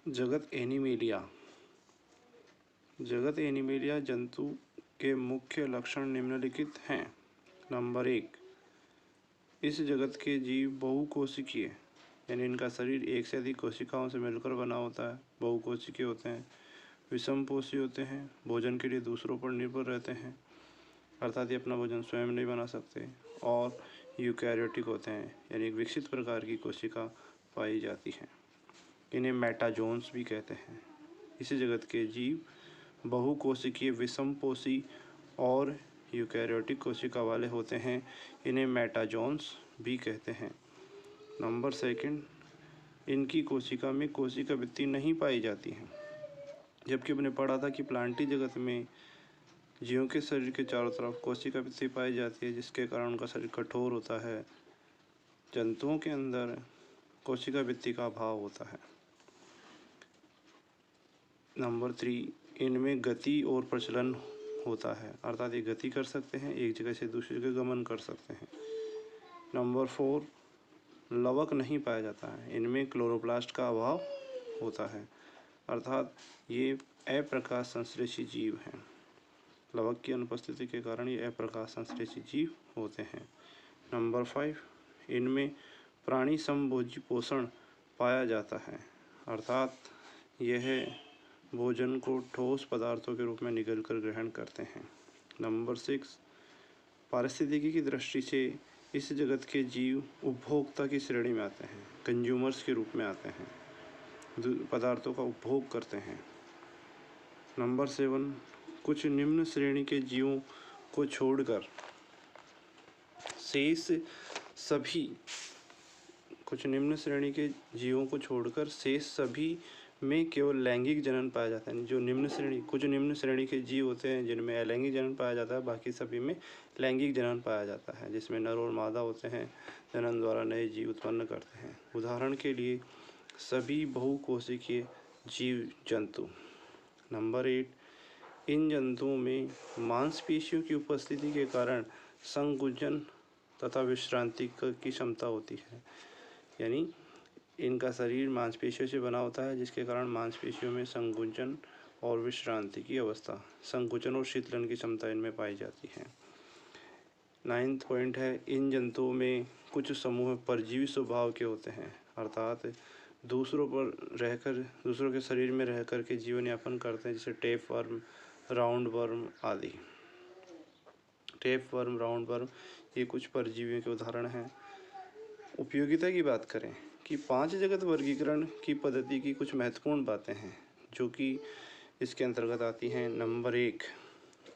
जगत एनिमेलिया। जगत एनिमेलिया जंतु के मुख्य लक्षण निम्नलिखित हैं। नंबर 1, इस जगत के जीव बहुकोशिकीय, यानी इनका शरीर एक से अधिक कोशिकाओं से मिलकर बना होता है, बहुकोशिकीय होते हैं, विषमपोषी होते हैं, भोजन के लिए दूसरों पर निर्भर रहते हैं, अर्थात ये अपना भोजन स्वयं नहीं बना सकते, और यूकैरियोटिक होते हैं, यानी एक विकसित प्रकार की कोशिका पाई जाती है। इन्हें मेटाजोन्स भी कहते हैं। इस जगत के जीव बहुकोशिकीय, विषमपोषी और यूकैरियोटिक कोशिका वाले होते हैं। इन्हें मेटाजोन्स भी कहते हैं। नंबर 2, इनकी कोशिका में कोशिका भित्ति नहीं पाई जाती है। जबकि हमने पढ़ा था कि प्लांटी जगत में जीवों के शरीर के चारों तरफ कोशिका भित्ति पाई जाती है, जिसके कारण उनका शरीर कठोर होता है। जंतुओं के अंदर कोशिका भित्ति का अभाव होता है। नंबर 3, इनमें गति और प्रचलन होता है, अर्थात ये गति कर सकते हैं, एक जगह से दूसरी जगह गमन कर सकते हैं। नंबर 4, लवक नहीं पाया जाता है, इनमें क्लोरोप्लास्ट का अभाव होता है, अर्थात ये अप्रकाश संश्लेषी जीव हैं। लवक की अनुपस्थिति के कारण ये अप्रकाश संश्लेषी जीव होते हैं। नंबर 5, इनमें प्राणी समभोजी पोषण पाया जाता है, अर्थात यह भोजन को ठोस पदार्थों के रूप में निगल कर ग्रहण करते हैं। नंबर 6, पारिस्थितिकी की दृष्टि से इस जगत के जीव उपभोक्ता की श्रेणी में आते हैं, कंज्यूमर्स के रूप में आते हैं, पदार्थों का उपभोग करते हैं। नंबर 7, कुछ निम्न श्रेणी के जीवों को छोड़कर शेष सभी में केवल लैंगिक जनन पाया जाता है। कुछ निम्न श्रेणी के जीव होते हैं जिनमें अलैंगिक जनन पाया जाता है, बाकी सभी में लैंगिक जनन पाया जाता है, जिसमें नर और मादा होते हैं, जनन द्वारा नए जीव उत्पन्न करते हैं। उदाहरण के लिए सभी बहुकोशिकीय जीव जंतु। नंबर 8, इन जंतुओं में मांसपेशियों की उपस्थिति के कारण संकुचन तथा विश्रांति की क्षमता होती है, यानी इनका शरीर मांसपेशियों से बना होता है, जिसके कारण मांसपेशियों में संकुचन और विश्रांति की अवस्था, संकुचन और शीतलन की क्षमता इनमें पाई जाती है। 9th पॉइंट है, इन जंतुओं में कुछ समूह परजीवी स्वभाव के होते हैं, अर्थात दूसरों के शरीर में रह कर के जीवन यापन करते हैं, जैसे टेप वर्म, राउंड वर्म आदि। टेप वर्म, राउंड वर्म ये कुछ परजीवियों के उदाहरण हैं। उपयोगिता की बात करें कि 5 जगत वर्गीकरण की पद्धति की कुछ महत्वपूर्ण बातें हैं जो कि इसके अंतर्गत आती हैं। नंबर 1,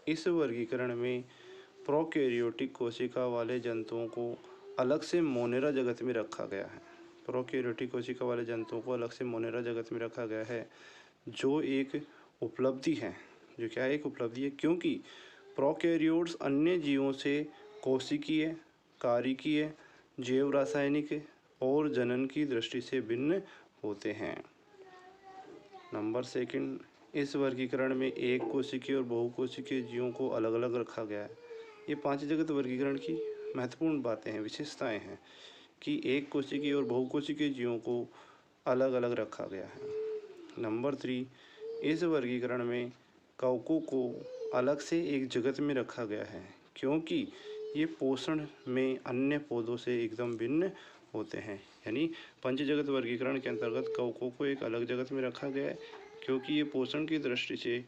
इस वर्गीकरण में प्रोकैरियोटिक कोशिका वाले जंतुओं को अलग से मोनेरा जगत में रखा गया है। प्रोकैरियोटिक कोशिका वाले जंतुओं को अलग से मोनेरा जगत में रखा गया है, जो एक उपलब्धि है। क्योंकि प्रोकैरियोट्स अन्य जीवों से कोशिकीय, कारिकीय, जैव रासायनिक और जनन की दृष्टि से भिन्न होते हैं। नंबर 2, इस वर्गीकरण में एक कोशिकीय और बहुकोशिकीय जीवों को अलग अलग रखा गया है। ये 5 जगत वर्गीकरण की महत्वपूर्ण बातें हैं, विशेषताएं हैं कि एक कोशिकीय और बहुकोशिकीय जीवों को अलग अलग रखा गया है। नंबर 3, इस वर्गीकरण में कवकों को अलग से एक जगत में रखा गया है, क्योंकि ये पोषण में अन्य पौधों से एकदम भिन्न होते हैं। यानी पंच जगत वर्गीकरण के अंतर्गत कवकों को एक अलग जगत में रखा गया है, क्योंकि ये पोषण की दृष्टि से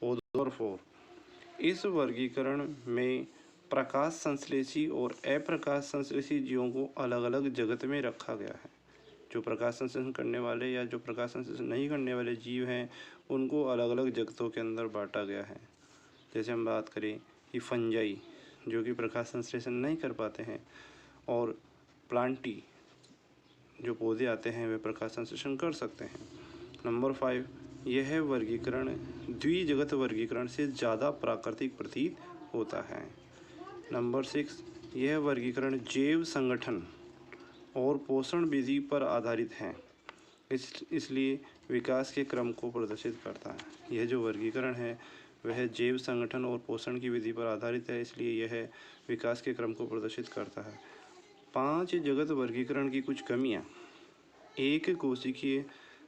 पौधों। 4, इस वर्गीकरण में प्रकाश संश्लेषी और अप्रकाश संश्लेषी जीवों को अलग अलग जगत में रखा गया है। जो प्रकाश संश्लेषण करने वाले या जो प्रकाश संश्लेषण नहीं करने वाले जीव हैं, उनको अलग अलग जगतों के अंदर बांटा गया है। जैसे हम बात करें कि फंजाई जो कि प्रकाश संश्लेषण नहीं कर पाते हैं, और प्लांटी जो पौधे आते हैं वे प्रकाश संश्लेषण कर सकते हैं। नंबर 5, यह वर्गीकरण द्विजगत वर्गीकरण से ज़्यादा प्राकृतिक प्रतीत होता है। नंबर 6, यह वर्गीकरण जैव संगठन और पोषण विधि पर आधारित है, इसलिए विकास के क्रम को प्रदर्शित करता है। यह जो वर्गीकरण है वह जैव संगठन और पोषण की विधि पर आधारित है, इसलिए यह विकास के क्रम को प्रदर्शित करता है। 5 जगत वर्गीकरण की कुछ कमियां: एक कोशिकीय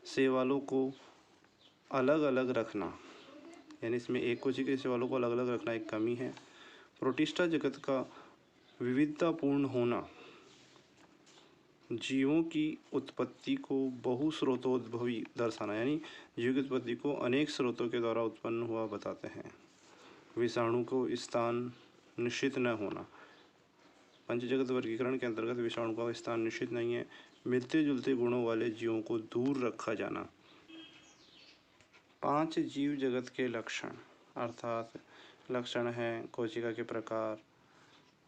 शैवालों को अलग अलग रखना, यानी इसमें एक कोशिका के शैवालों को अलग अलग रखना एक कमी है। प्रोटिस्टा जगत का विविधतापूर्ण होना जीवों की उत्पत्ति को बहुस्रोतोद्भवी दर्शाना, यानी जीव की उत्पत्ति को अनेक स्रोतों के द्वारा उत्पन्न हुआ बताते हैं। विषाणु को स्थान निश्चित न होना, पंचजगत वर्गीकरण के अंतर्गत विषाणु का स्थान निश्चित नहीं है। मिलते जुलते गुणों वाले जीवों को दूर रखा जाना। 5 जीव जगत के लक्षण, अर्थात लक्षण हैं कोशिका के प्रकार,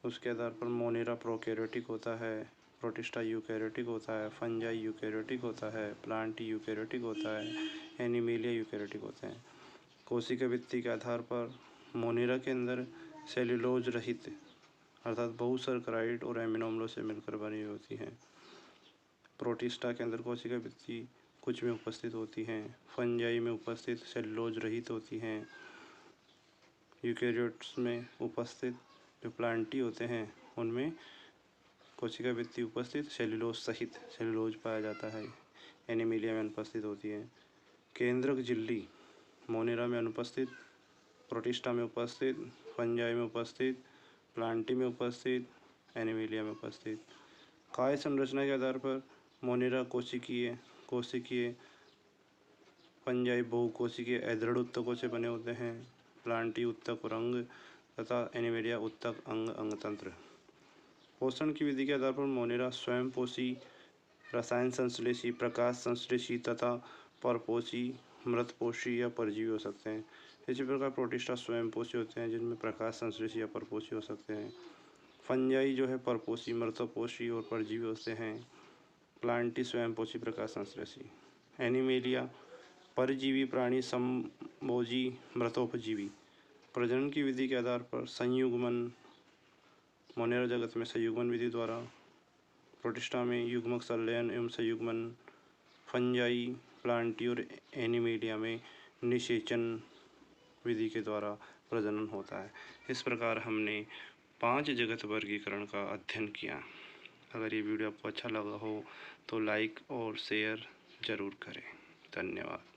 उसके आधार पर मोनेरा प्रोकैरियोटिक होता है, प्रोटिस्टा यूकैरियोटिक होता है, फंजाई यूकैरियोटिक होता है, प्लांट यूकैरियोटिक होता है, एनिमेलिया यूकैरियोटिक होते हैं। कोशिका भित्ति के आधार पर मोनेरा के अंदर सेल्यूलोज रहित अर्थात बहुसर्कराइड और एमिनो अम्लों से मिलकर बनी होती हैं। प्रोटिस्टा के अंदर कोशिका भित्ति कुछ में उपस्थित होती हैं, फंजाई में उपस्थित सेल्यूलोज रहित होती हैं, यूकैरियोट्स में उपस्थित जो प्लांटी होते हैं उनमें कोशिका भित्ति उपस्थित सेल्यूलोज सहित सेल्यूलोज पाया जाता है, एनिमेलिया में अनुपस्थित होती है। केंद्रक झिल्ली मोनेरा में अनुपस्थित, प्रोटिस्टा में उपस्थित, फंजाई में उपस्थित, प्लांटी में उपस्थित, एनिमेलिया में उपस्थित। काय संरचना के आधार पर मोनेरा कोशिकीय, फंजाई बहुकोशिकीय अदृढ़ उत्तकों से बने होते हैं, प्लांटी उत्तक और अंग तथा एनिमेलिया उत्तक अंग अंगतंत्र। पोषण की विधि के आधार पर मोनेरा स्वयं पोषी, रसायन संश्लेषी, प्रकाश संश्लेषी तथा परपोषी, मृतपोषी या परजीवी हो सकते हैं। इसी प्रकार प्रोटिस्टा स्वयं पोषी होते हैं जिनमें प्रकाश संश्लेषी या परपोषी हो सकते हैं। फंजाई जो है परपोषी, मृतपोषी और परजीवी होते हैं। प्लांटी स्वयं पोषी, प्रकाश संश्लेषी। एनिमेलिया परजीवी प्राणी, समभोजी, मृतोपजीवी। प्रजनन की विधि के आधार पर संयुग्मन, मोनेरा जगत में संयुग्मन विधि द्वारा, प्रोटिस्टा में युग्मक संलयन एवं संयुग्मन, फंजाई, प्लांटी और एनिमेलिया में निषेचन विधि के द्वारा प्रजनन होता है। इस प्रकार हमने 5 जगत वर्गीकरण का अध्ययन किया। अगर ये वीडियो आपको अच्छा लगा हो तो लाइक और शेयर ज़रूर करें। धन्यवाद।